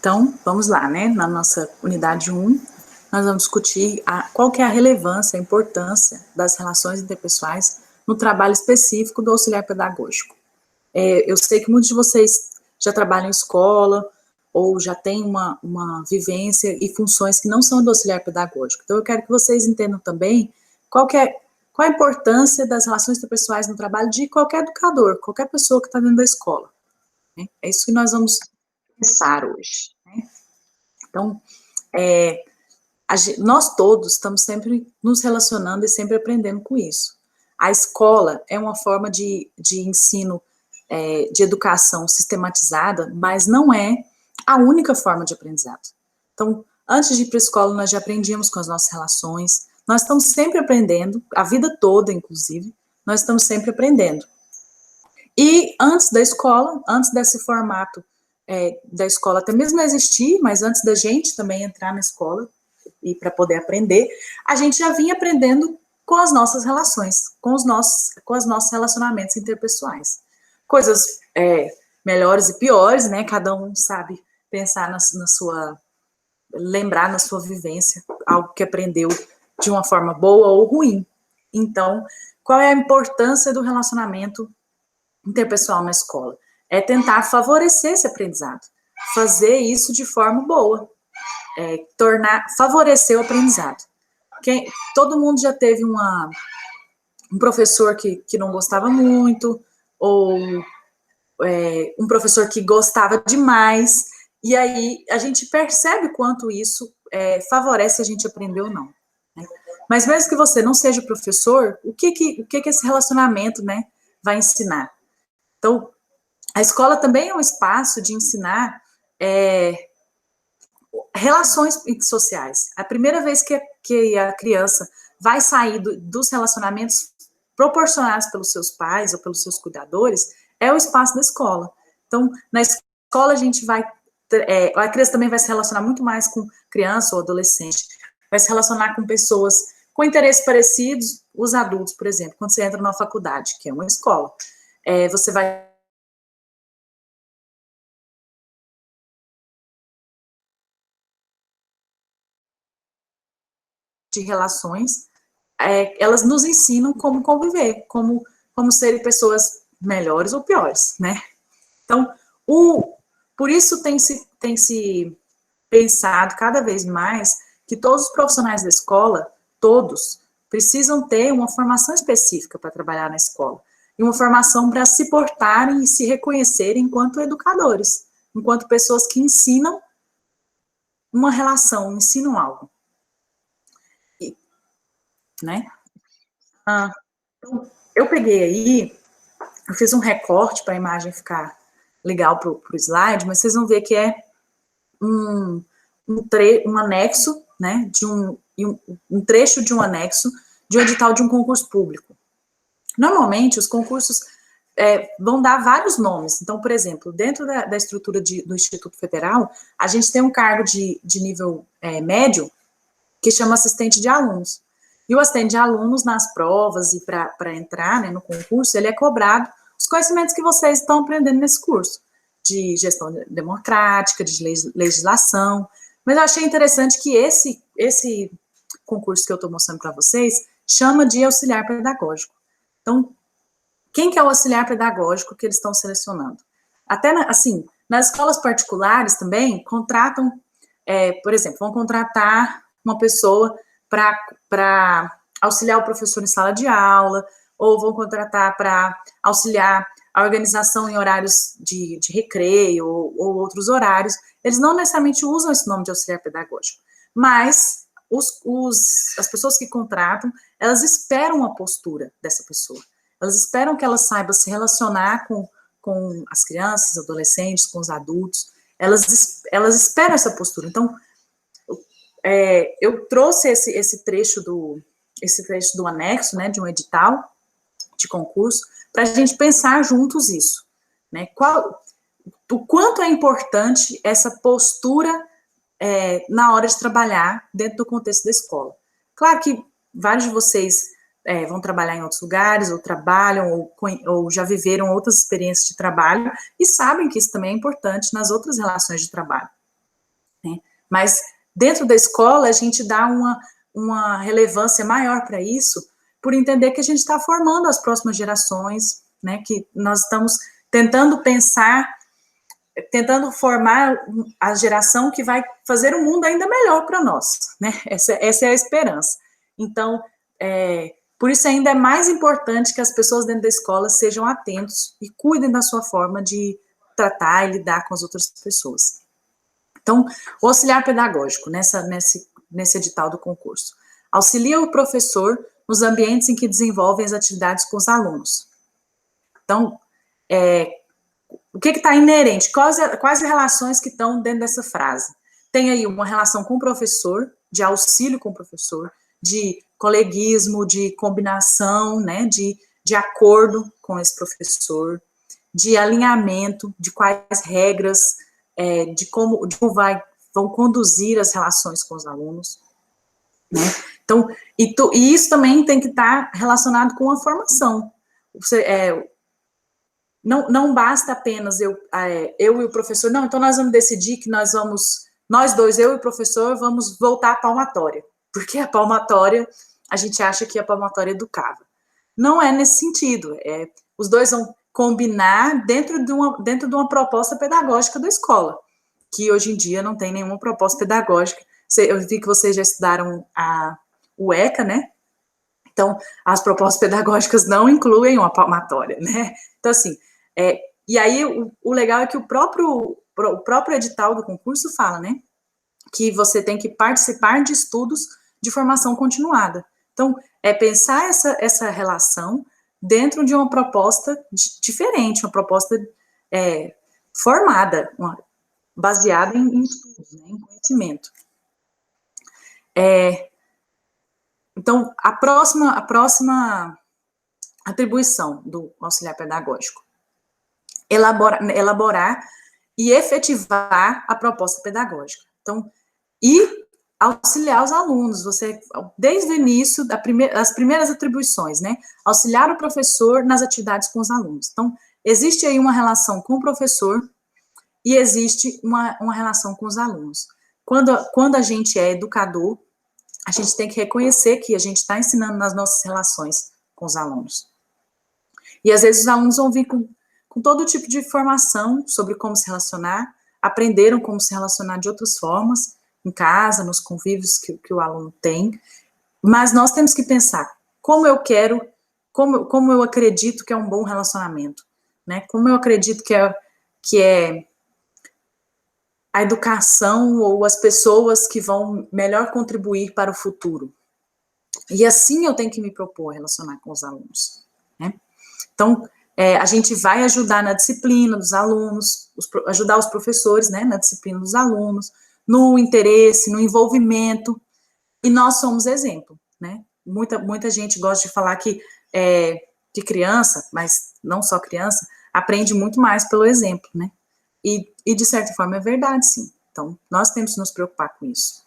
Então, vamos lá, né? Na nossa unidade 1, nós vamos discutir qual que é a relevância, a importância das relações interpessoais no trabalho específico do auxiliar pedagógico. Eu sei que muitos de vocês já trabalham em escola ou já têm uma vivência e funções que não são do auxiliar pedagógico. Então, eu quero que vocês entendam também qual a importância das relações interpessoais no trabalho de qualquer educador, qualquer pessoa que está dentro da escola, né? É isso que nós vamos pensar hoje, né? Então, nós todos estamos sempre nos relacionando e sempre aprendendo com isso. A escola é uma forma de ensino, de educação sistematizada, mas não é a única forma de aprendizado. Então, antes de ir para a escola, nós já aprendíamos com as nossas relações, nós estamos sempre aprendendo, a vida toda, inclusive, nós estamos sempre aprendendo. E antes da escola, antes desse formato da escola até mesmo existir, mas antes da gente também entrar na escola e para poder aprender, a gente já vinha aprendendo com as nossas relações, com os nossos relacionamentos interpessoais. Coisas melhores e piores, né? Cada um sabe pensar lembrar na sua vivência, algo que aprendeu de uma forma boa ou ruim. Então, qual é a importância do relacionamento interpessoal na escola? É tentar favorecer esse aprendizado, fazer isso de forma boa, favorecer o aprendizado. Todo mundo já teve um professor que não gostava muito, ou um professor que gostava demais, e aí a gente percebe quanto isso favorece a gente aprender ou não, né? Mas mesmo que você não seja professor, o que esse relacionamento, né, vai ensinar? Então, a escola também é um espaço de ensinar relações sociais. A primeira vez que a criança vai sair dos relacionamentos proporcionados pelos seus pais ou pelos seus cuidadores é o espaço da escola. Então, na escola a gente a criança também vai se relacionar muito mais com criança ou adolescente, vai se relacionar com pessoas com interesses parecidos, os adultos, por exemplo, quando você entra numa faculdade, que é uma escola, você vai de relações, elas nos ensinam como conviver, como serem pessoas melhores ou piores, né? Então, por isso tem se pensado cada vez mais que todos os profissionais da escola, todos, precisam ter uma formação específica para trabalhar na escola, e uma formação para se portarem e se reconhecerem enquanto educadores, enquanto pessoas que ensinam uma relação, ensinam algo, né? Então, eu peguei aí, eu fiz um recorte para a imagem ficar legal para o slide, mas vocês vão ver que é um anexo, né, um trecho de um anexo de um edital de um concurso público. Normalmente, os concursos vão dar vários nomes. Então, por exemplo, dentro da estrutura do Instituto Federal, a gente tem um cargo de nível médio que chama assistente de alunos. E o assistente de alunos, nas provas e para entrar, né, no concurso, ele é cobrado os conhecimentos que vocês estão aprendendo nesse curso, de gestão democrática, de legislação. Mas eu achei interessante que esse concurso que eu estou mostrando para vocês chama de auxiliar pedagógico. Então, quem que é o auxiliar pedagógico que eles estão selecionando? Até, assim, nas escolas particulares também, contratam, por exemplo, vão contratar uma pessoa para auxiliar o professor em sala de aula, ou vão contratar para auxiliar a organização em horários de recreio ou outros horários. Eles não necessariamente usam esse nome de auxiliar pedagógico, mas as pessoas que contratam, elas esperam a postura dessa pessoa. Elas esperam que ela saiba se relacionar com as crianças, adolescentes, com os adultos. Elas esperam essa postura. Então, eu trouxe esse trecho do anexo, né, de um edital de concurso, para a gente pensar juntos isso, né? O quanto é importante essa postura na hora de trabalhar dentro do contexto da escola. Claro que vários de vocês vão trabalhar em outros lugares, ou trabalham, ou já viveram outras experiências de trabalho, e sabem que isso também é importante nas outras relações de trabalho. Mas dentro da escola a gente dá uma relevância maior para isso, por entender que a gente está formando as próximas gerações, né, que nós estamos tentando pensar, tentando formar a geração que vai fazer o mundo ainda melhor para nós, né? Essa é a esperança. Então, por isso ainda é mais importante que as pessoas dentro da escola sejam atentos e cuidem da sua forma de tratar e lidar com as outras pessoas. Então, o auxiliar pedagógico, nesse edital do concurso, auxilia o professor nos ambientes em que desenvolvem as atividades com os alunos. Então, o que está inerente? Quais as relações que estão dentro dessa frase? Tem aí uma relação com o professor, de auxílio com o professor, de coleguismo, de combinação, né, de acordo com esse professor, de alinhamento, de quais regras, de como vão conduzir as relações com os alunos, né? Então, e isso também tem que estar relacionado com a formação. Não basta apenas eu e o professor, não, então nós vamos decidir que nós dois, eu e o professor, vamos voltar à palmatória, porque a palmatória, a gente acha que a palmatória educava. Não é nesse sentido, os dois vão combinar dentro de uma proposta pedagógica da escola, que hoje em dia não tem nenhuma proposta pedagógica. Eu vi que vocês já estudaram o ECA, né? Então, as propostas pedagógicas não incluem uma palmatória, né? Então, assim, e aí o legal é que o próprio edital do concurso fala, né? Que você tem que participar de estudos de formação continuada. Então, pensar essa relação dentro de uma proposta diferente, uma proposta formada, baseada em estudos, né, em conhecimento. Então, a próxima atribuição do auxiliar pedagógico: elaborar e efetivar a proposta pedagógica. Então, e auxiliar os alunos, desde o início, as primeiras atribuições, né? Auxiliar o professor nas atividades com os alunos. Então, existe aí uma relação com o professor e existe uma relação com os alunos. Quando a gente é educador, a gente tem que reconhecer que a gente está ensinando nas nossas relações com os alunos. E às vezes os alunos vão vir com todo tipo de informação sobre como se relacionar, aprenderam como se relacionar de outras formas, em casa, nos convívios que o aluno tem, mas nós temos que pensar como eu quero, como eu acredito que é um bom relacionamento, né? Como eu acredito que é a educação ou as pessoas que vão melhor contribuir para o futuro. E assim eu tenho que me propor a relacionar com os alunos, né? Então, a gente vai ajudar na disciplina dos alunos, ajudar os professores, né, na disciplina dos alunos, no interesse, no envolvimento, e nós somos exemplo, né? Muita gente gosta de falar que criança, mas não só criança, aprende muito mais pelo exemplo, né? E de certa forma é verdade, sim. Então, nós temos que nos preocupar com isso.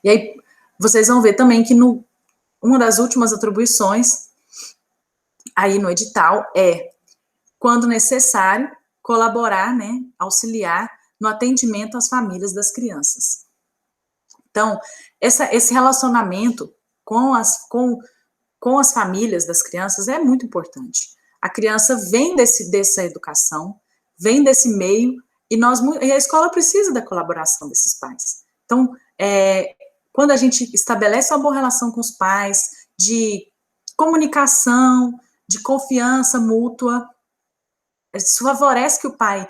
E aí, vocês vão ver também que uma das últimas atribuições aí no edital quando necessário, colaborar, né, auxiliar no atendimento às famílias das crianças. Então, esse relacionamento com as famílias das crianças é muito importante. A criança vem dessa educação, vem desse meio, e a escola precisa da colaboração desses pais. Então, quando a gente estabelece uma boa relação com os pais, de comunicação, de confiança mútua, isso favorece que o pai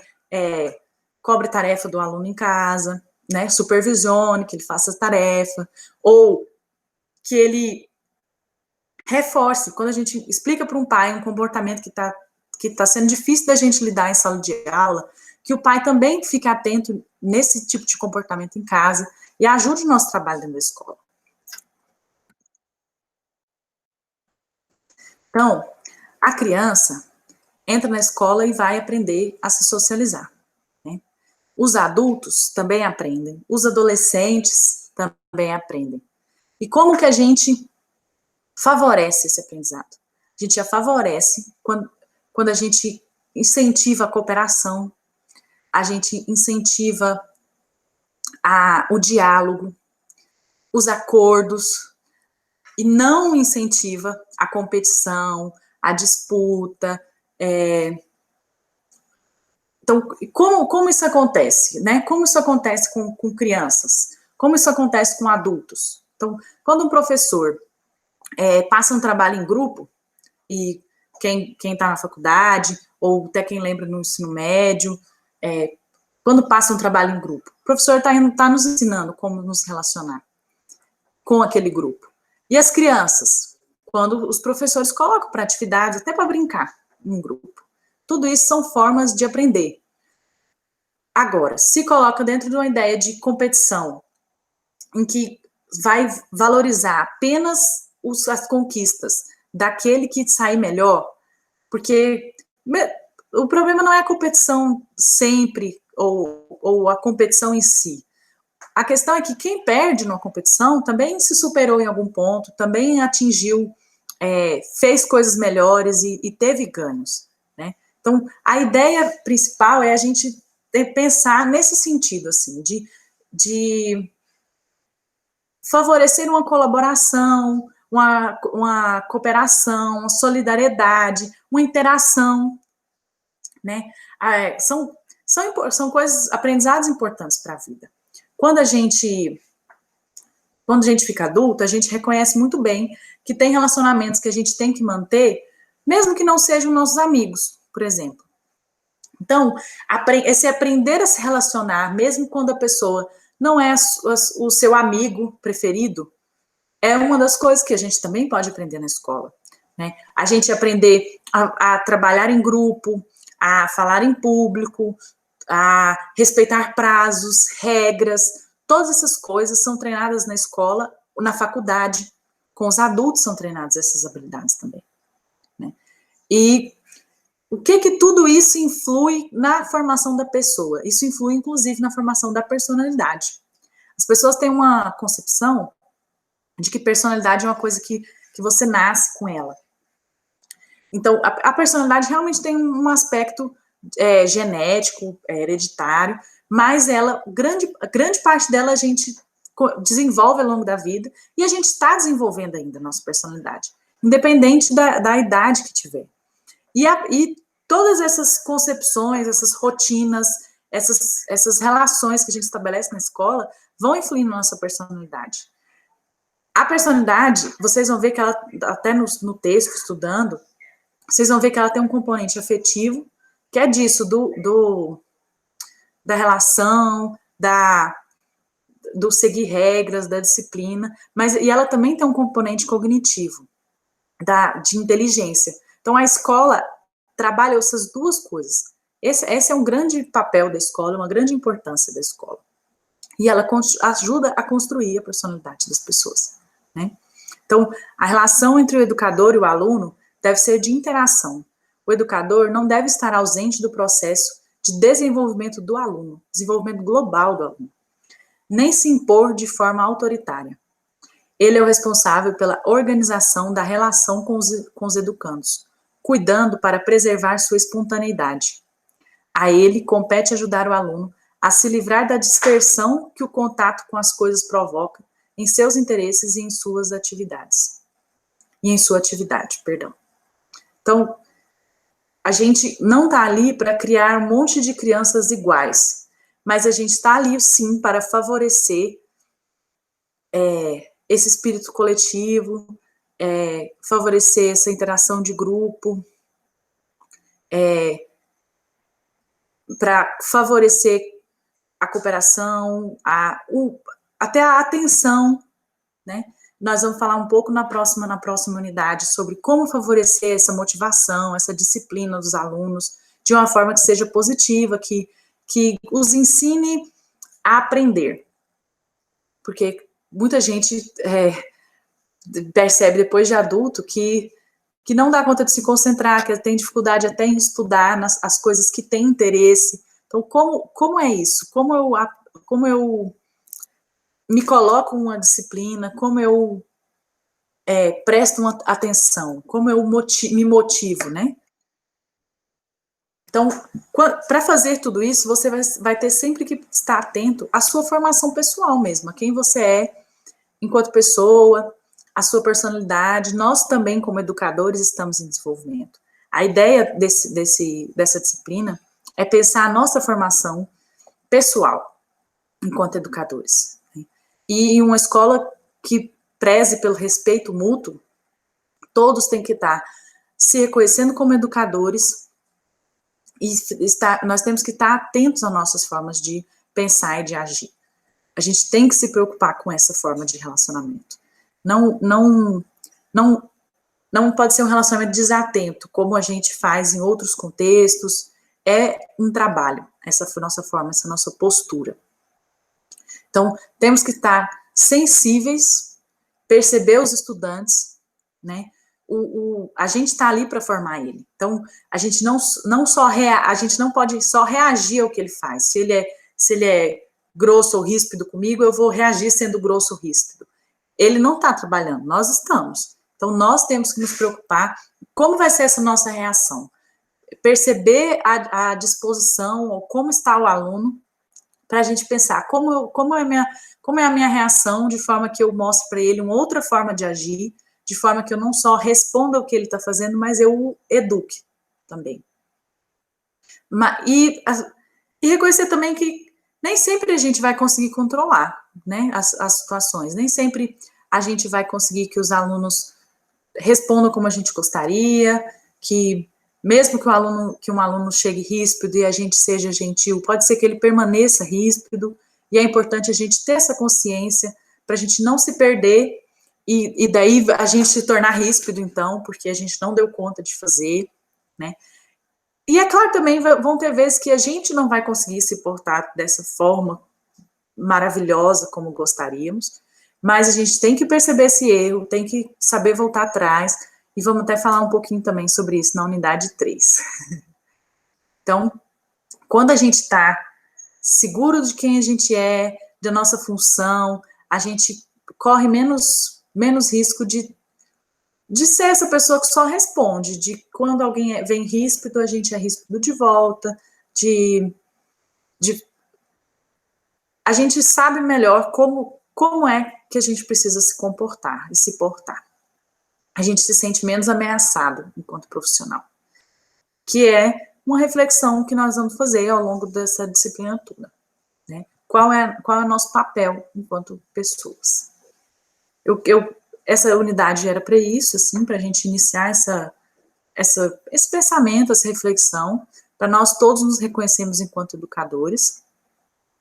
cobre tarefa do aluno em casa, né, supervisione, que ele faça a tarefa, ou que ele reforce, quando a gente explica para um pai um comportamento que tá sendo difícil da gente lidar em sala de aula, que o pai também fique atento nesse tipo de comportamento em casa e ajude o nosso trabalho dentro da escola. Então, a criança entra na escola e vai aprender a se socializar, né? Os adultos também aprendem, os adolescentes também aprendem. E como que a gente favorece esse aprendizado? A gente já favorece quando a gente incentiva a cooperação, a gente incentiva o diálogo, os acordos, e não incentiva a competição, a disputa. Então, como isso acontece, né? Como isso acontece com crianças? Como isso acontece com adultos? Então, quando um professor passa um trabalho em grupo, e quem está na faculdade, ou até quem lembra no ensino médio, quando passa um trabalho em grupo, o professor está nos ensinando como nos relacionar com aquele grupo. E as crianças, quando os professores colocam para atividades, até para brincar em grupo. Tudo isso são formas de aprender. Agora, se coloca dentro de uma ideia de competição, em que vai valorizar apenas as conquistas daquele que sai melhor, porque o problema não é a competição sempre, ou a competição em si. A questão é que quem perde numa competição também se superou em algum ponto, também atingiu, fez coisas melhores e teve ganhos, né? Então, a ideia principal é a gente pensar nesse sentido, assim, de favorecer uma colaboração, uma cooperação, uma solidariedade, uma interação, né? São coisas, aprendizados importantes para a vida. Quando a gente fica adulto, a gente reconhece muito bem que tem relacionamentos que a gente tem que manter, mesmo que não sejam nossos amigos, por exemplo. Então, esse aprender a se relacionar, mesmo quando a pessoa não é o seu amigo preferido, é uma das coisas que a gente também pode aprender na escola, né? A gente aprender a trabalhar em grupo, a falar em público, a respeitar prazos, regras, todas essas coisas são treinadas na escola, na faculdade, com os adultos são treinadas essas habilidades também, né? E o que tudo isso influi na formação da pessoa? Isso influi, inclusive, na formação da personalidade. As pessoas têm uma concepção de que personalidade é uma coisa que você nasce com ela. Então, a personalidade realmente tem um aspecto genético, hereditário, mas grande parte dela a gente desenvolve ao longo da vida e a gente está desenvolvendo ainda a nossa personalidade, independente da idade que tiver. E todas essas concepções, essas rotinas, essas relações que a gente estabelece na escola vão influir na nossa personalidade. A personalidade, vocês vão ver que ela, até no texto, estudando, vocês vão ver que ela tem um componente afetivo, que é disso, da relação, do seguir regras, da disciplina, e ela também tem um componente cognitivo, de inteligência. Então, a escola trabalha essas duas coisas. Esse é um grande papel da escola, uma grande importância da escola. E ela ajuda a construir a personalidade das pessoas, né? Então, a relação entre o educador e o aluno deve ser de interação. O educador não deve estar ausente do processo de desenvolvimento do aluno, desenvolvimento global do aluno, nem se impor de forma autoritária. Ele é o responsável pela organização da relação com os educandos, cuidando para preservar sua espontaneidade. A ele compete ajudar o aluno a se livrar da dispersão que o contato com as coisas provoca em seus interesses e em suas atividades. E em sua atividade, perdão. Então, a gente não está ali para criar um monte de crianças iguais, mas a gente está ali, sim, para favorecer esse espírito coletivo, favorecer essa interação de grupo, para favorecer a cooperação, até a atenção, né? Nós vamos falar um pouco na próxima unidade sobre como favorecer essa motivação, essa disciplina dos alunos, de uma forma que seja positiva, que os ensine a aprender. Porque muita gente percebe depois de adulto que não dá conta de se concentrar, que tem dificuldade até em estudar as coisas que têm interesse. Então, como é isso? Como eu me coloco uma disciplina, como eu presto uma atenção, como eu me motivo, né? Então, para fazer tudo isso, você vai ter sempre que estar atento à sua formação pessoal mesmo, a quem você é enquanto pessoa, a sua personalidade. Nós também, como educadores, estamos em desenvolvimento. A ideia dessa disciplina é pensar a nossa formação pessoal enquanto educadores. E em uma escola que preze pelo respeito mútuo, todos têm que estar se reconhecendo como educadores e nós temos que estar atentos às nossas formas de pensar e de agir. A gente tem que se preocupar com essa forma de relacionamento. Não pode ser um relacionamento desatento, como a gente faz em outros contextos. É um trabalho, essa nossa forma, essa nossa postura. Então, temos que estar sensíveis, perceber os estudantes, né? A gente está ali para formar ele. Então, a gente a gente não pode só reagir ao que ele faz. Se ele é grosso ou ríspido comigo, eu vou reagir sendo grosso ou ríspido. Ele não está trabalhando, nós estamos. Então, nós temos que nos preocupar como vai ser essa nossa reação. Perceber a disposição ou como está o aluno, para a gente pensar como é a minha reação, de forma que eu mostre para ele uma outra forma de agir, de forma que eu não só responda o que ele está fazendo, mas eu o eduque também. E reconhecer também que nem sempre a gente vai conseguir controlar, né, as situações, nem sempre a gente vai conseguir que os alunos respondam como a gente gostaria, que mesmo que um aluno chegue ríspido e a gente seja gentil, pode ser que ele permaneça ríspido, e é importante a gente ter essa consciência para a gente não se perder e daí a gente se tornar ríspido, então, porque a gente não deu conta de fazer, né? E é claro também, vão ter vezes que a gente não vai conseguir se portar dessa forma maravilhosa como gostaríamos, mas a gente tem que perceber esse erro, tem que saber voltar atrás, e vamos até falar um pouquinho também sobre isso na unidade 3. Então, quando a gente está seguro de quem a gente é, da nossa função, a gente corre menos risco de ser essa pessoa que só responde, de quando alguém vem ríspido, a gente é ríspido de volta, a gente sabe melhor como é que a gente precisa se comportar e se portar. A gente se sente menos ameaçado enquanto profissional, que é uma reflexão que nós vamos fazer ao longo dessa disciplina toda, né? Qual é o nosso papel enquanto pessoas? Essa unidade era para isso, assim, para a gente iniciar esse pensamento, essa reflexão, para nós todos nos reconhecermos enquanto educadores.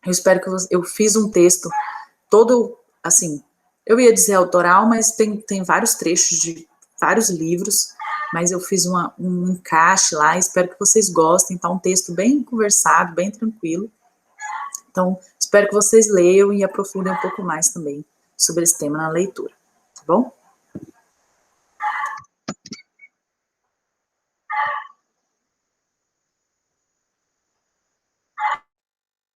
Eu espero que eu fiz um texto todo, assim, eu ia dizer autoral, mas tem vários trechos de vários livros, mas eu fiz um encaixe lá, espero que vocês gostem, tá um texto bem conversado, bem tranquilo. Então, espero que vocês leiam e aprofundem um pouco mais também sobre esse tema na leitura, tá bom?